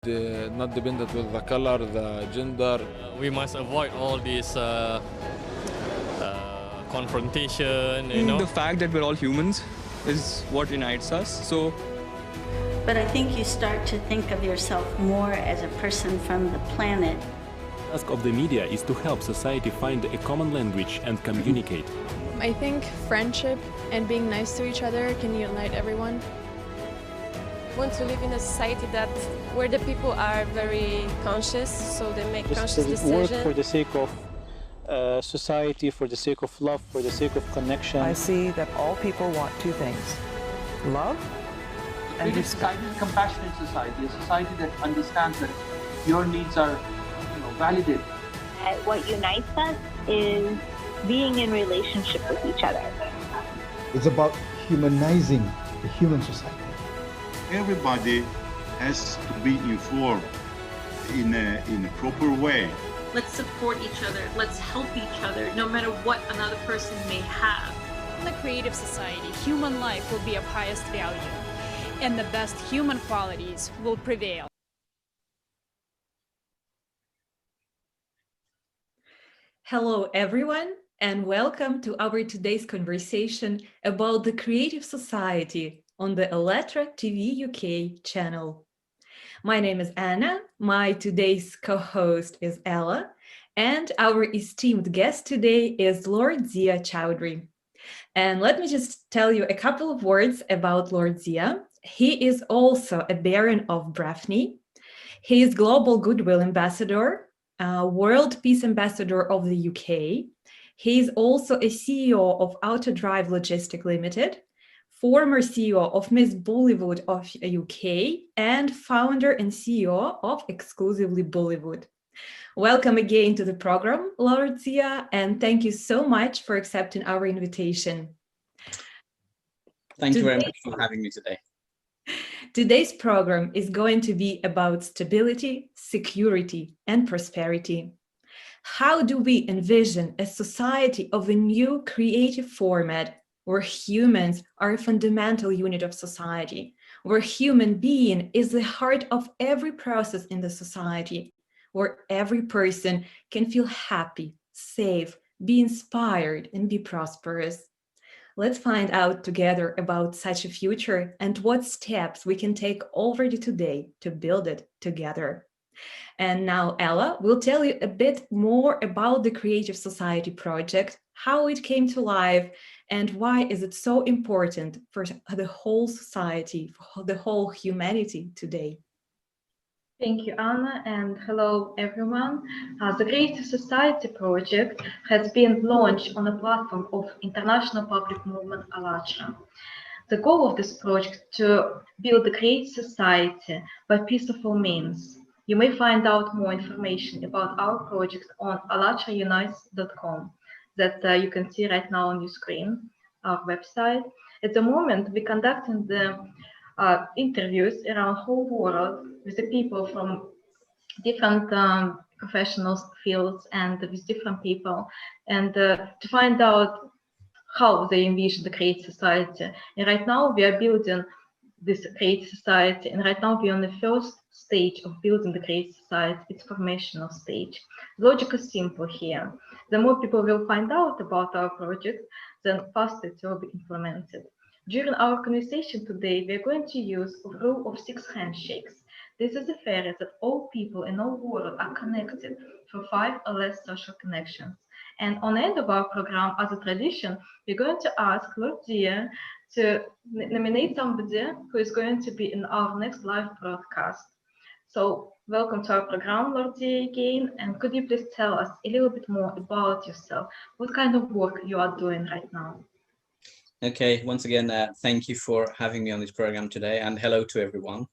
not dependent with the color, the gender. We must avoid all this confrontation, you know. The fact that we're all humans is what unites us. But I think you start to think of yourself more as a person from the planet. The task of the media is to help society find a common language and communicate. I think friendship and being nice to each other can unite everyone. Want to live in a society where the people are very conscious, so they make conscious decisions. Work for the sake of society, for the sake of love, for the sake of connection. I see that all people want two things: love and respect. A compassionate society, a society that understands that your needs are validated. What unites us is being in relationship with each other. It's about humanizing the human society. Everybody has to be informed in a proper way. Let's support each other. Let's help each other, no matter what another person may have. In the creative society, human life will be of highest value, and the best human qualities will prevail. Hello, everyone, and welcome to our today's conversation about the creative society on the ALLATRA TV UK channel. My name is Anna, my today's co-host is Ella, and our esteemed guest today is Lord Zia Choudhury. And let me just tell you a couple of words about Lord Zia. He is also a Baron of Breifne. He is Global Goodwill Ambassador, World Peace Ambassador of the UK. He is also a CEO of Autodrive Logistic Limited, former CEO of Miss Bollywood of UK, and founder and CEO of Exclusively Bollywood. Welcome again to the program, Lord Zia, and thank you so much for accepting our invitation. Thank you very much for having me today. Today's program is going to be about stability, security, and prosperity. How do we envision a society of a new creative format where humans are a fundamental unit of society, where human being is the heart of every process in the society, where every person can feel happy, safe, be inspired, and be prosperous? Let's find out together about such a future and what steps we can take already today to build it together. And now Ella will tell you a bit more about the Creative Society project, how it came to life, and why is it so important for the whole society, for the whole humanity today. Thank you, Anna, and hello, everyone. The Creative Society project has been launched on a platform of International Public Movement ALLATRA. The goal of this project is to build a creative society by peaceful means. You may find out more information about our project on ALLATRAUnites.com that you can see right now on your screen, our website. At the moment, we're conducting the interviews around the whole world with the people from different professional fields and with different people, and to find out how they envision the creative society. And right now we are building this creative society, and right now we're on the first stage of building the creative society. It's formational stage. The logic is simple here. The more people will find out about our project, then faster it will be implemented. During our conversation today, we're going to use a rule of 6 handshakes. This is a theory that all people in all world are connected through 5 or less social connections. And on the end of our program, as a tradition, we're going to ask Lord Zia to nominate somebody who is going to be in our next live broadcast. So welcome to our program, Lord Zia, again. And could you please tell us a little bit more about yourself? What kind of work you are doing right now? Okay, once again, thank you for having me on this program today, and hello to everyone.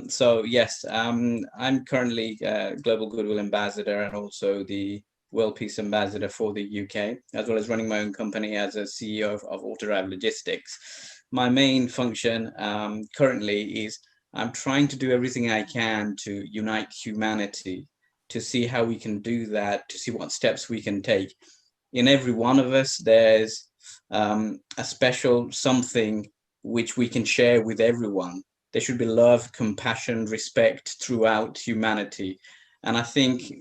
So yes, I'm currently Global Goodwill Ambassador and also the World Peace Ambassador for the UK, as well as running my own company as a CEO of Autodrive Logistics. My main function currently is I'm trying to do everything I can to unite humanity, to see how we can do that, to see what steps we can take. In every one of us, there's a special something which we can share with everyone. there should be love, compassion, respect throughout humanity. And I think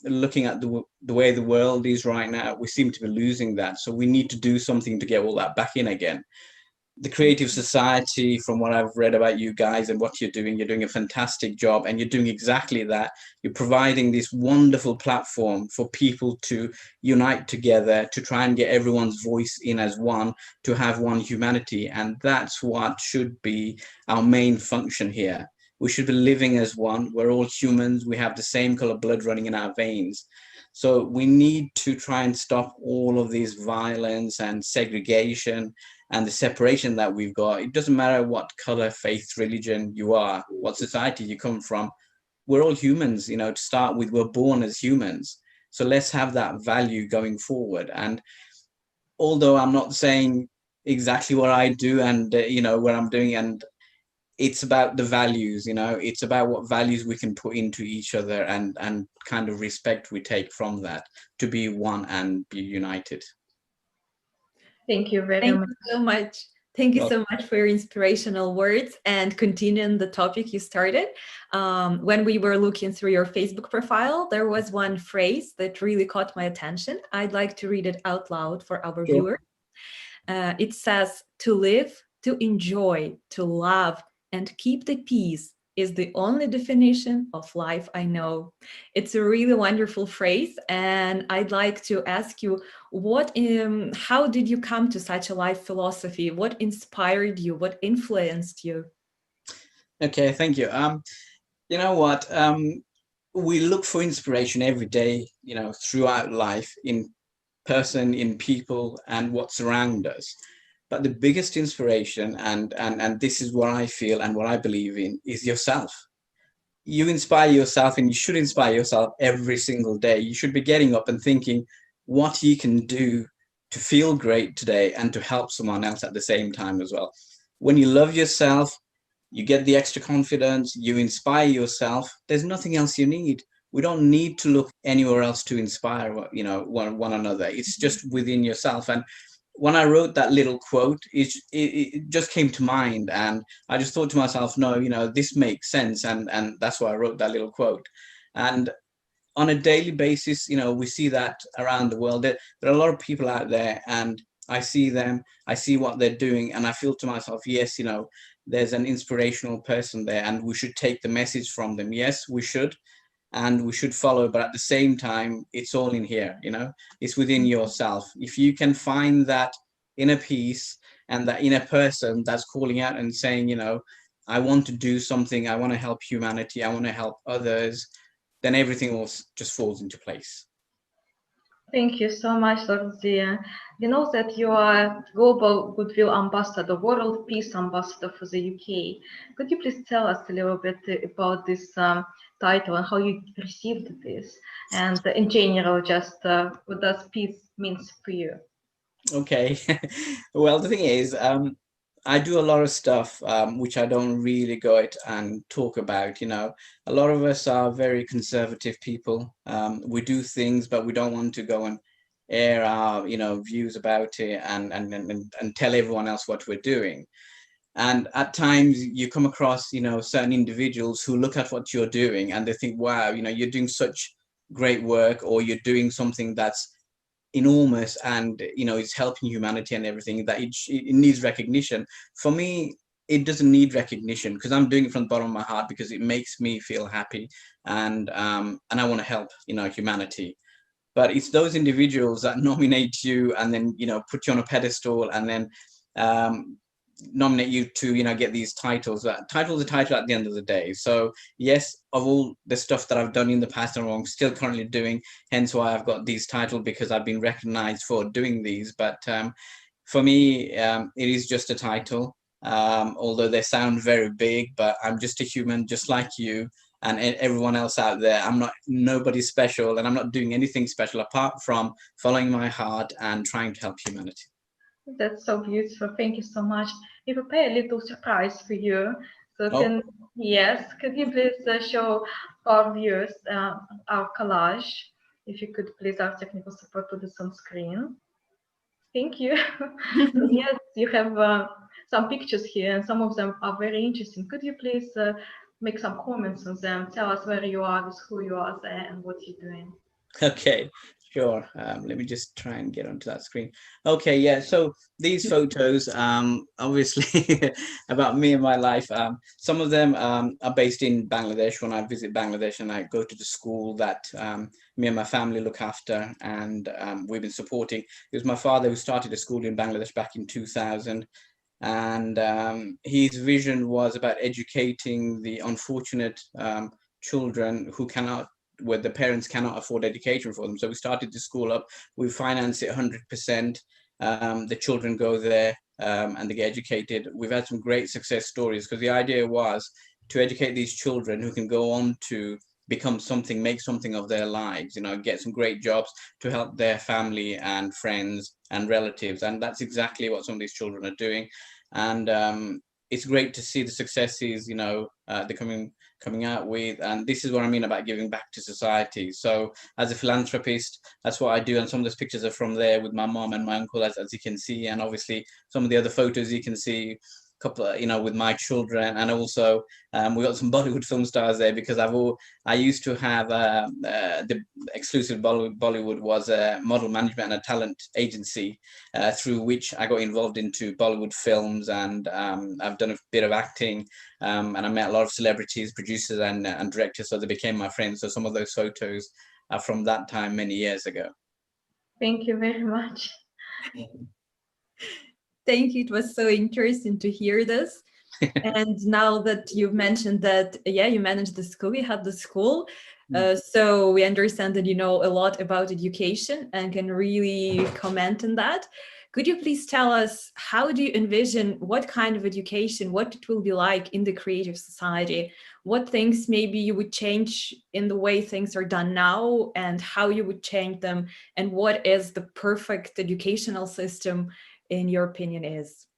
looking at the way the world is right now, we seem to be losing that. So we need to do something to get all that back in again. The Creative Society, from what I've read about you guys and what you're doing a fantastic job, and you're doing exactly that. You're providing this wonderful platform for people to unite together, to try and get everyone's voice in as one, to have one humanity. And that's what should be our main function here. We should be living as one. We're all humans. We have the same color blood running in our veins. So we need to try and stop all of this violence and segregation and the separation that we've got. It doesn't matter what color, faith, religion you are, what society you come from. We're all humans, you know, to start with. We're born as humans. So let's have that value going forward. And although I'm not saying exactly what I do and, you know, what I'm doing, and it's about the values, you know, it's about what values we can put into each other and kind of respect we take from that to be one and be united. Thank you very much. Thank you so much. Thank you so much for your inspirational words, and continuing the topic you started. When we were looking through your Facebook profile, there was one phrase that really caught my attention. I'd like to read it out loud for our viewers. It says, "To live, to enjoy, to love, and keep the peace is the only definition of life I know." It's a really wonderful phrase, and I'd like to ask you, how did you come to such a life philosophy? What inspired you? What influenced you? Okay, thank you. You know what? We look for inspiration every day, you know, throughout life, in person, in people, and what's around us. But the biggest inspiration, and this is what I feel and what I believe in, is yourself. You inspire yourself, and you should inspire yourself every single day. You should be getting up and thinking what you can do to feel great today and to help someone else at the same time as well. When you love yourself, you get the extra confidence, you inspire yourself. There's nothing else you need. We don't need to look anywhere else to inspire, you know, one another. It's just within yourself. And when I wrote that little quote, it just came to mind, and I just thought to myself, no, you know, this makes sense, and that's why I wrote that little quote. And on a daily basis, you know, we see that around the world. There are a lot of people out there, and I see them, I see what they're doing, and I feel to myself, yes, you know, there's an inspirational person there, and we should take the message from them. Yes, we should. And we should follow, but at the same time, it's all in here, you know, it's within yourself. If you can find that inner peace and that inner person that's calling out and saying, you know, I want to do something, I want to help humanity, I want to help others, then everything else just falls into place. Thank you so much, Lord Zia. We know that you are Global Goodwill Ambassador, World Peace Ambassador for the UK. Could you please tell us a little bit about this title and how you received this? And in general, just what does peace means for you? Okay. Well, the thing is, I do a lot of stuff which I don't really go out and talk about. You know, a lot of us are very conservative people. We do things, but we don't want to go and air our, you know, views about it and tell everyone else what we're doing. And at times you come across, you know, certain individuals who look at what you're doing and they think, wow, you know, you're doing such great work, or you're doing something that's enormous and, you know, it's helping humanity and everything, that it needs recognition. For me, it doesn't need recognition, because I'm doing it from the bottom of my heart, because it makes me feel happy, and I want to help, you know, humanity. But it's those individuals that nominate you and then, you know, put you on a pedestal and then nominate you to, you know, get these titles. Title's a title at the end of the day. So yes, of all the stuff that I've done in the past and I'm still currently doing, hence why I've got these titles, because I've been recognized for doing these. But for me, it is just a title, although they sound very big, but I'm just a human just like you and everyone else out there. I'm not nobody special, and I'm not doing anything special apart from following my heart and trying to help humanity. That's so beautiful. Thank you so much. We prepare a little surprise for you. So can you please show our viewers our collage? If you could please, our technical support, put this on screen. Thank you. Yes, you have some pictures here, and some of them are very interesting. Could you please make some comments on them? Tell us where you are, with who you are there, and what you're doing. Okay, sure. Let me just try and get onto that screen. Okay, yeah, so these photos, obviously about me and my life, some of them are based in Bangladesh. When I visit Bangladesh and I go to the school that me and my family look after, and we've been supporting. It was my father who started a school in Bangladesh back in 2000. And his vision was about educating the unfortunate children who cannot, where the parents cannot afford education for them. So we started the school up, we finance it 100%. The children go there and they get educated. We've had some great success stories because the idea was to educate these children who can go on to become something, make something of their lives, you know, get some great jobs to help their family and friends and relatives. And that's exactly what some of these children are doing. And it's great to see the successes, you know, they're coming out with, and this is what I mean about giving back to society. So as a philanthropist, that's what I do, and some of those pictures are from there with my mom and my uncle, as you can see, and obviously some of the other photos you can see, couple, you know, with my children, and also we got some Bollywood film stars there, because I used to have the exclusive Bollywood was a model management and a talent agency through which I got involved into Bollywood films, and I've done a bit of acting, and I met a lot of celebrities, producers and directors, so they became my friends. So some of those photos are from that time many years ago. Thank you very much. Thank you. It was so interesting to hear this. And now that you've mentioned that, yeah, you managed the school, you had the school. So we understand that you know a lot about education and can really comment on that. Could you please tell us, how do you envision what kind of education, what it will be like in the creative society? What things maybe you would change in the way things are done now, and how you would change them? And what is the perfect educational system in your opinion is?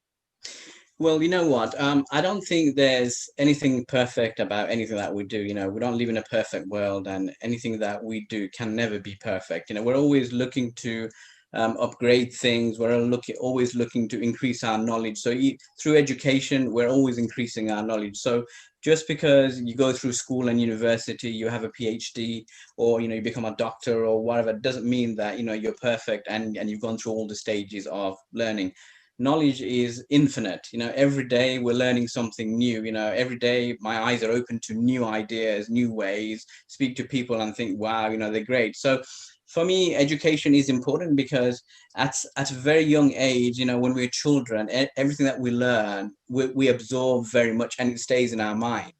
Well, you know what, I don't think there's anything perfect about anything that we do. You know, we don't live in a perfect world, and anything that we do can never be perfect. You know, we're always looking to upgrade things. We're always looking to increase our knowledge. So through education, we're always increasing our knowledge. So just because you go through school and university, you have a PhD, or, you know, you become a doctor or whatever, doesn't mean that, you know, you're perfect and you've gone through all the stages of learning. Knowledge is infinite. You know, every day we're learning something new. You know, every day my eyes are open to new ideas, new ways, speak to people and think, wow, you know, they're great. So for me, education is important, because at a very young age, you know, when we're children, everything that we learn, we absorb very much, and it stays in our mind.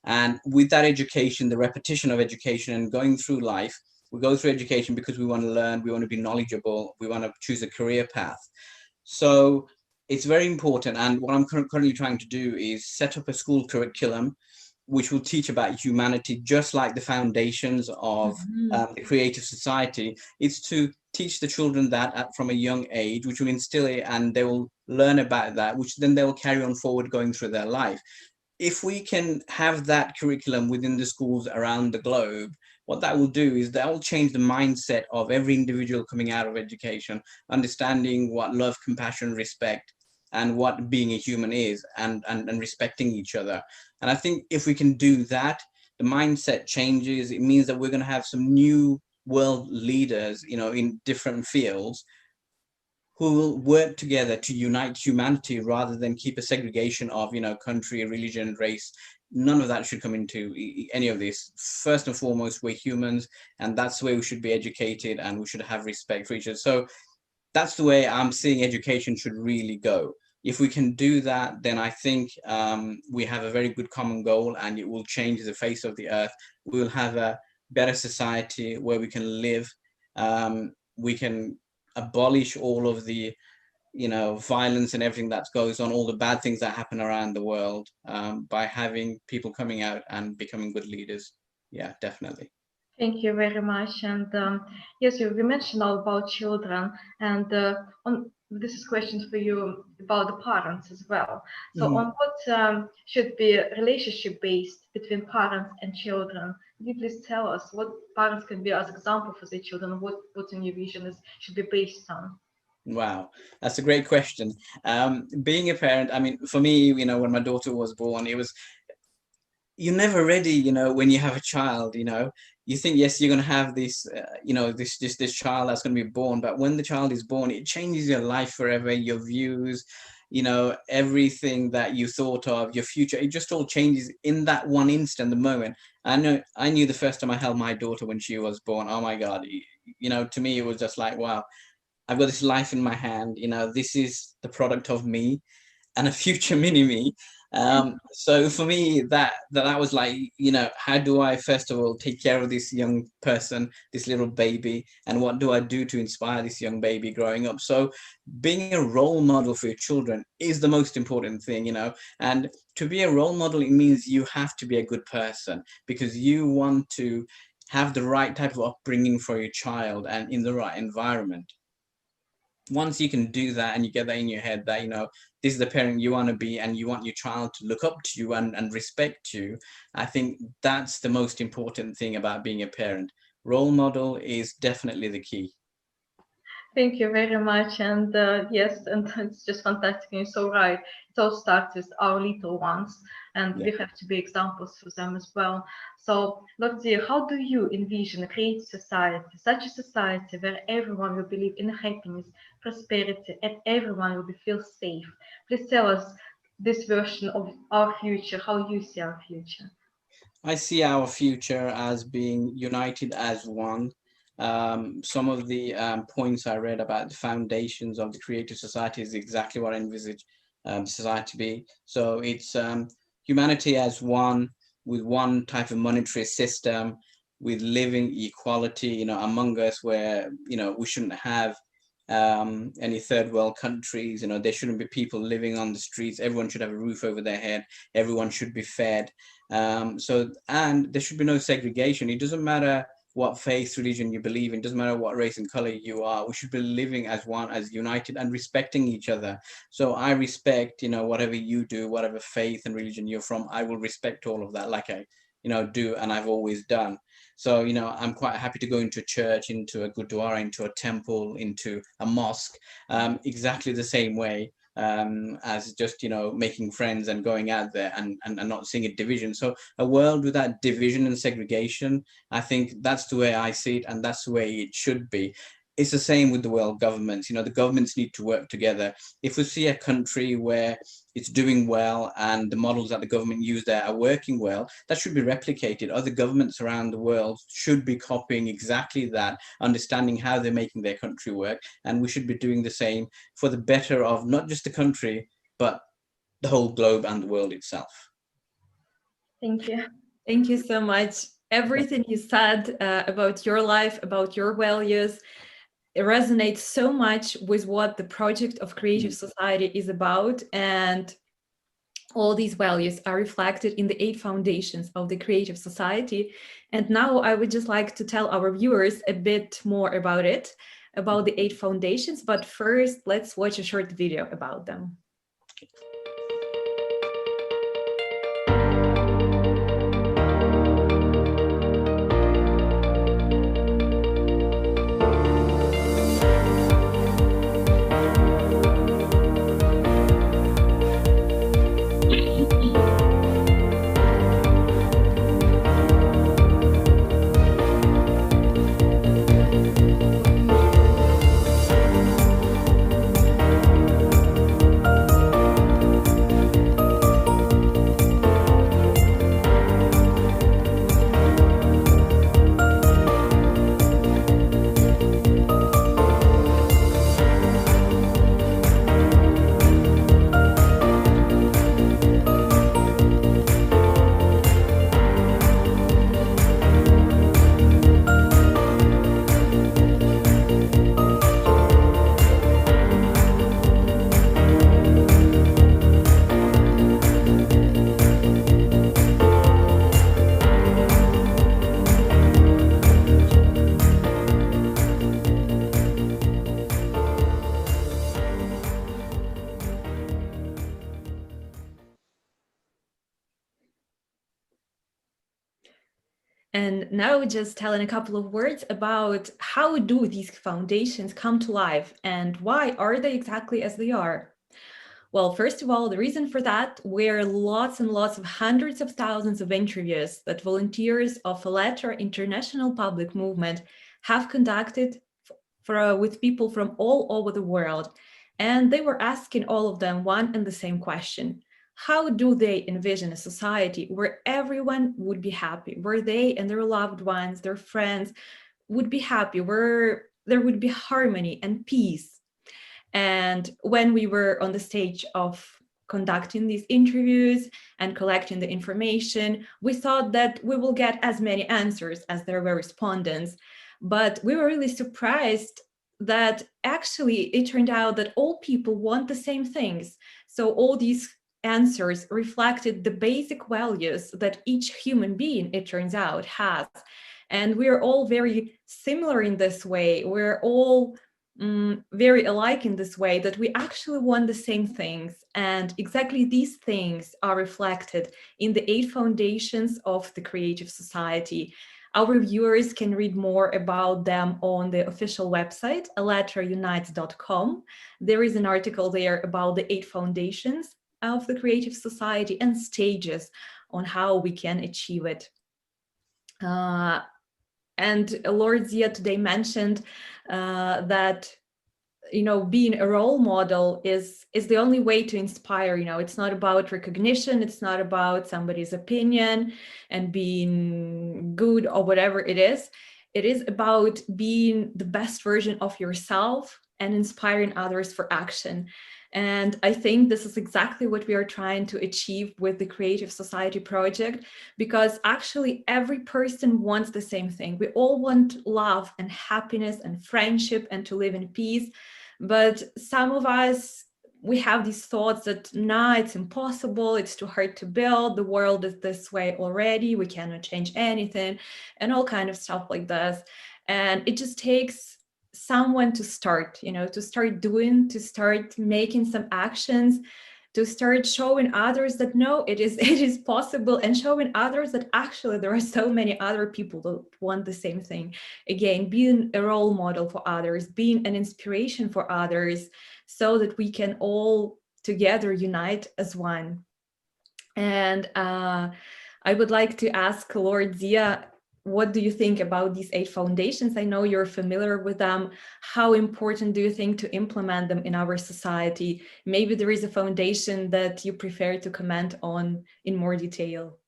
And with that education, the repetition of education and going through life, we go through education because we want to learn, we want to be knowledgeable, we want to choose a career path. So it's very important. And what I'm currently trying to do is set up a school curriculum which will teach about humanity, just like the foundations of the creative society. It's to teach the children that from a young age, which will instill it, and they will learn about that, which then they will carry on forward going through their life. If we can have that curriculum within the schools around the globe, what that will do is that will change the mindset of every individual coming out of education, understanding what love, compassion, respect, and what being a human is, and respecting each other. And I think if we can do that, the mindset changes. It means that we're going to have some new world leaders, you know, in different fields, who will work together to unite humanity rather than keep a segregation of, you know, country, religion, race. None of that should come into any of this. First and foremost, we're humans, and that's the way we should be educated, and we should have respect for each other. So that's the way I'm seeing education should really go. If we can do that, then I think we have a very good common goal, and it will change the face of the earth. We will have a better society where we can live. We can abolish all of the, you know, violence and everything that goes on, all the bad things that happen around the world, by having people coming out and becoming good leaders. Yeah, definitely. Thank you very much. And yes, we mentioned all about children, and this is questions for you about the parents as well. So on what should be relationship based between parents and children? Could you please tell us what parents can be as example for their children, what in your vision should be based on? Wow, that's a great question. Being a parent, I mean, for me, you know, when my daughter was born, it was, you're never ready, you know, when you have a child, you know, you think, yes, you're going to have this, you know, this child that's going to be born. But when the child is born, it changes your life forever, your views, you know, everything that you thought of, your future, it just all changes in that one instant, the moment. I knew the first time I held my daughter when she was born, oh my God, you know, to me, it was just like, wow, I've got this life in my hand, you know, this is the product of me and a future mini me. So for me, that was like, you know, how do I first of all take care of this young person, this little baby, and what do I do to inspire this young baby growing up? So being a role model for your children is the most important thing, you know, and to be a role model, it means you have to be a good person, because you want to have the right type of upbringing for your child and in the right environment. Once you can do that and you get that in your head that, you know, this is the parent you want to be and you want your child to look up to you and respect you, I think that's the most important thing about being a parent. Role model is definitely the key. Thank you very much. And yes, and it's just fantastic. And you're so right. It all starts with our little ones, and we have to be examples for them as well. So, Dr. Zia, how do you envision a creative society, such a society where everyone will believe in happiness, prosperity, and everyone will feel safe? Please tell us this version of our future, how you see our future. I see our future as being united as one. Some of the points I read about the foundations of the creative society is exactly what I envisage society to be. So it's humanity as one, with one type of monetary system, with living equality, you know, among us, where, you know, we shouldn't have any third world countries, you know, there shouldn't be people living on the streets. Everyone should have a roof over their head. Everyone should be fed. And there should be no segregation. It doesn't matter what faith, religion you believe in, doesn't matter what race and color you are. We should be living as one, as united, and respecting each other. So I respect, you know, whatever you do, whatever faith and religion you're from, I will respect all of that, like I, you know, do, and I've always done. So, you know, I'm quite happy to go into a church, into a Gurdwara, into a temple, into a mosque, exactly the same way as just, you know, making friends and going out there and not seeing a division. So a world without division and segregation, I think that's the way I see it, and that's the way it should be. It's the same with the world governments. You know, the governments need to work together. If we see a country where it's doing well and the models that the government use there are working well, that should be replicated. Other governments around the world should be copying exactly that, understanding how they're making their country work. And we should be doing the same for the better of not just the country, but the whole globe and the world itself. Thank you. Thank you so much. Everything you said about your life, about your values, it resonates so much with what the project of Creative Society is about, and all these values are reflected in the 8 foundations of the Creative Society. And now I would just like to tell our viewers a bit more about it, about the 8 foundations, but first let's watch a short video about them. And now just telling a couple of words about how do these foundations come to life and why are they exactly as they are? Well, first of all, the reason for that were lots and lots of hundreds of thousands of interviews that volunteers of ALLATRA International Public Movement have conducted with people from all over the world. And they were asking all of them one and the same question. How do they envision a society where everyone would be happy, where they and their loved ones, their friends would be happy, where there would be harmony and peace? And when we were on the stage of conducting these interviews and collecting the information, we thought that we will get as many answers as there were respondents. But we were really surprised that actually it turned out that all people want the same things. So all these answers reflected the basic values that each human being, it turns out, has. And we're all very similar in this way. We're all very alike in this way, that we actually want the same things. And exactly these things are reflected in the 8 foundations of the creative society. Our viewers can read more about them on the official website, ALLATRAUnites.com. There is an article there about the 8 foundations of the creative society and stages on how we can achieve it. And Lord Zia today mentioned that, you know, being a role model is the only way to inspire. You know, it's not about recognition, it's not about somebody's opinion and being good or whatever it is. It is about being the best version of yourself and inspiring others for action. And I think this is exactly what we are trying to achieve with the Creative Society project, because actually every person wants the same thing. We all want love and happiness and friendship and to live in peace. But some of us, we have these thoughts that, nah, it's impossible, it's too hard to build, the world is this way already, we cannot change anything, and all kind of stuff like this. And it just takes someone to start, you know, to start doing, to start making some actions, to start showing others that no, it is possible, and showing others that actually there are so many other people that want the same thing. Again, being a role model for others, being an inspiration for others, so that we can all together unite as one. And I would like to ask Lord Zia, what do you think about these 8 foundations? I know you're familiar with them. How important do you think to implement them in our society? Maybe there is a foundation that you prefer to comment on in more detail.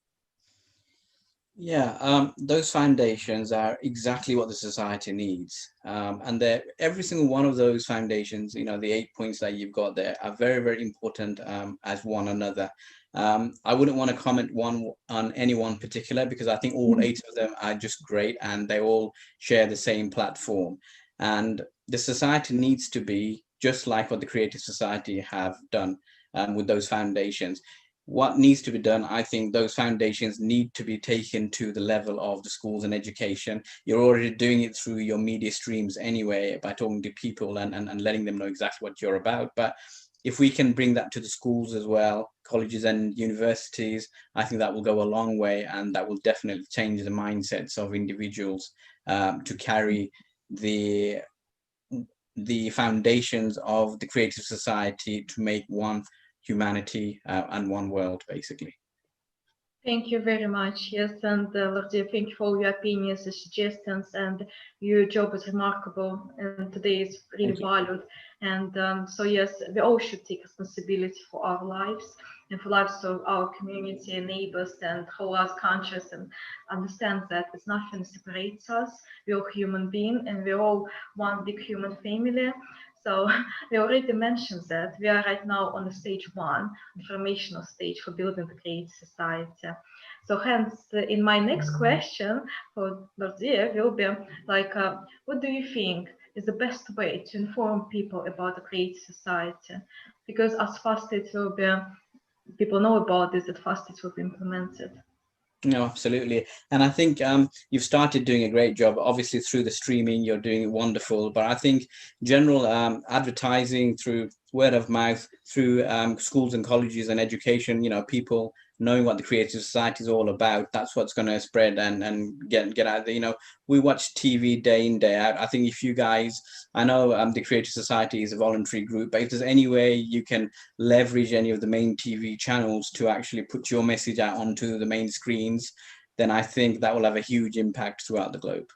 Yeah, those foundations are exactly what the society needs. And every single one of those foundations, you know, the 8 points that you've got there are very, very important as one another. I wouldn't want to comment on any one particular, because I think all 8 of them are just great and they all share the same platform. And the society needs to be just like what the Creative Society have done with those foundations. What needs to be done, I think those foundations need to be taken to the level of the schools and education. You're already doing it through your media streams anyway, by talking to people and letting them know exactly what you're about. But if we can bring that to the schools as well, colleges and universities, I think that will go a long way, and that will definitely change the mindsets of individuals to carry the foundations of the Creative Society to make one humanity and one world, basically. Thank you very much. Yes, and Lord Zia, thank you for all your opinions and suggestions, and your job is remarkable and today is really valued. And so yes, we all should take responsibility for our lives and for lives of our community and neighbors, and hold us conscious and understand that it's nothing separates us. We're all human beings and we're all one big human family. So we already mentioned that we are right now on the stage 1, the formational stage for building the Creative Society. So hence, in my next question for Lord Zia will be like, what do you think is the best way to inform people about the Creative Society? Because as fast as it will be, people know about this, as fast it will be implemented. No, absolutely. And I think you've started doing a great job. Obviously, through the streaming, you're doing wonderful. But I think general advertising through word of mouth through schools and colleges and education, you know, people knowing what the Creative Society is all about. That's what's going to spread and get out there. You know, we watch TV day in, day out. I think if you guys, I know the Creative Society is a voluntary group, but if there's any way you can leverage any of the main TV channels to actually put your message out onto the main screens, then I think that will have a huge impact throughout the globe.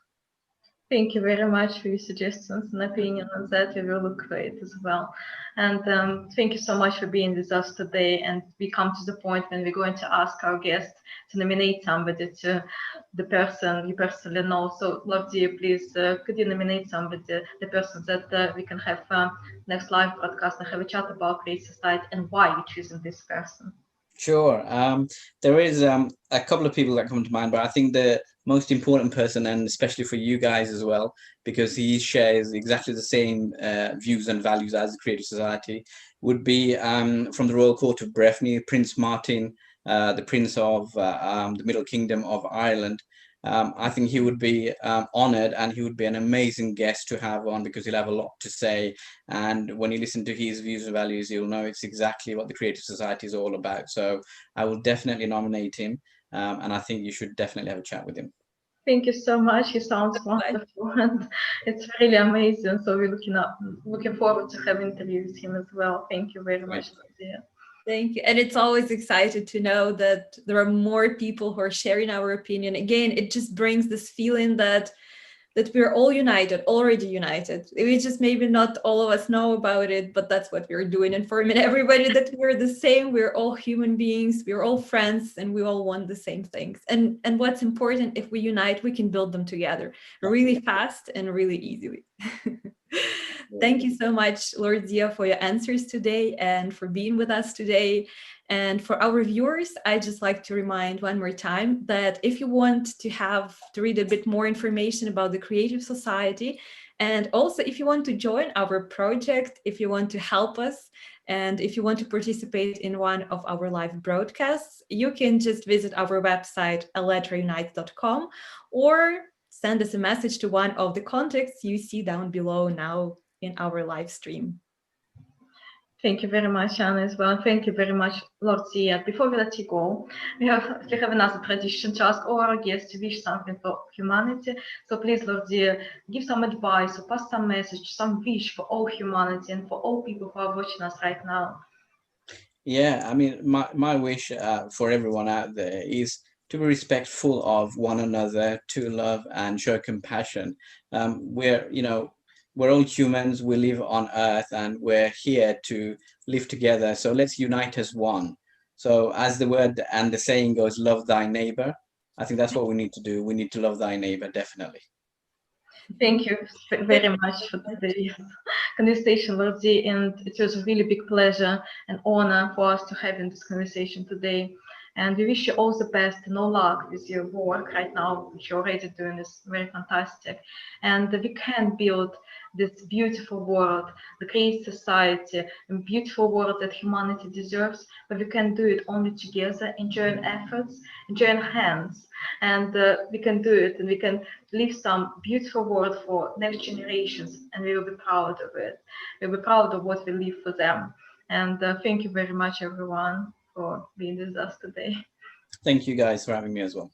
Thank you very much for your suggestions and opinion on that. We will look for it as well. And thank you so much for being with us today. And we come to the point when we're going to ask our guests to nominate somebody to the person you personally know. So, Lord Zia, please, could you nominate somebody, the person that we can have next live broadcast and have a chat about Creative Society and why you're choosing this person? Sure. There is a couple of people that come to mind, but I think the most important person, and especially for you guys as well, because he shares exactly the same views and values as the Creative Society, would be from the Royal Court of Breifne, Prince Martin, the Prince of the Middle Kingdom of Ireland. I think he would be honored, and he would be an amazing guest to have on, because he'll have a lot to say. And when you listen to his views and values, you'll know it's exactly what the Creative Society is all about. So I will definitely nominate him, and I think you should definitely have a chat with him. Thank you so much. He sounds wonderful, and it's really amazing. So we're looking forward to having interviews with him as well. Thank you very much, Zia. Thank you. And it's always exciting to know that there are more people who are sharing our opinion. Again, it just brings this feeling that we're all united, already united. We just maybe not all of us know about it, but that's what we're doing, informing everybody that we're the same. We're all human beings, we're all friends, and we all want the same things. And what's important, if we unite, we can build them together really fast and really easily. Thank you so much, Lord Zia, for your answers today and for being with us today. And for our viewers, I'd just like to remind one more time that if you want to read a bit more information about the Creative Society, and also if you want to join our project, if you want to help us, and if you want to participate in one of our live broadcasts, you can just visit our website, ALLATRAUnites.com, or send us a message to one of the contacts you see down below now in our live stream. Thank you very much, Anna, as well. And thank you very much, Lord Zia. Before we let you go, we have another tradition to ask all our guests to wish something for humanity. So please, Lord Zia, give some advice or pass some message, some wish for all humanity and for all people who are watching us right now. Yeah, I mean, my wish for everyone out there is to be respectful of one another, to love and show compassion. We're all humans, we live on Earth, and we're here to live together. So let's unite as one. So as the word and the saying goes, love thy neighbor. I think that's what we need to do. We need to love thy neighbor, definitely. Thank you very much for today's conversation, Lord Zia, and it was a really big pleasure and honor for us to have in this conversation today. And we wish you all the best and no luck with your work right now, which you're already doing is very fantastic. And we can build this beautiful world, the Creative Society, a beautiful world that humanity deserves, but we can do it only together, in joint efforts, in joint hands. And we can do it, and we can leave some beautiful world for next generations, and we will be proud of it. We'll be proud of what we leave for them. And thank you very much, everyone, for being with us today. Thank you guys for having me as well.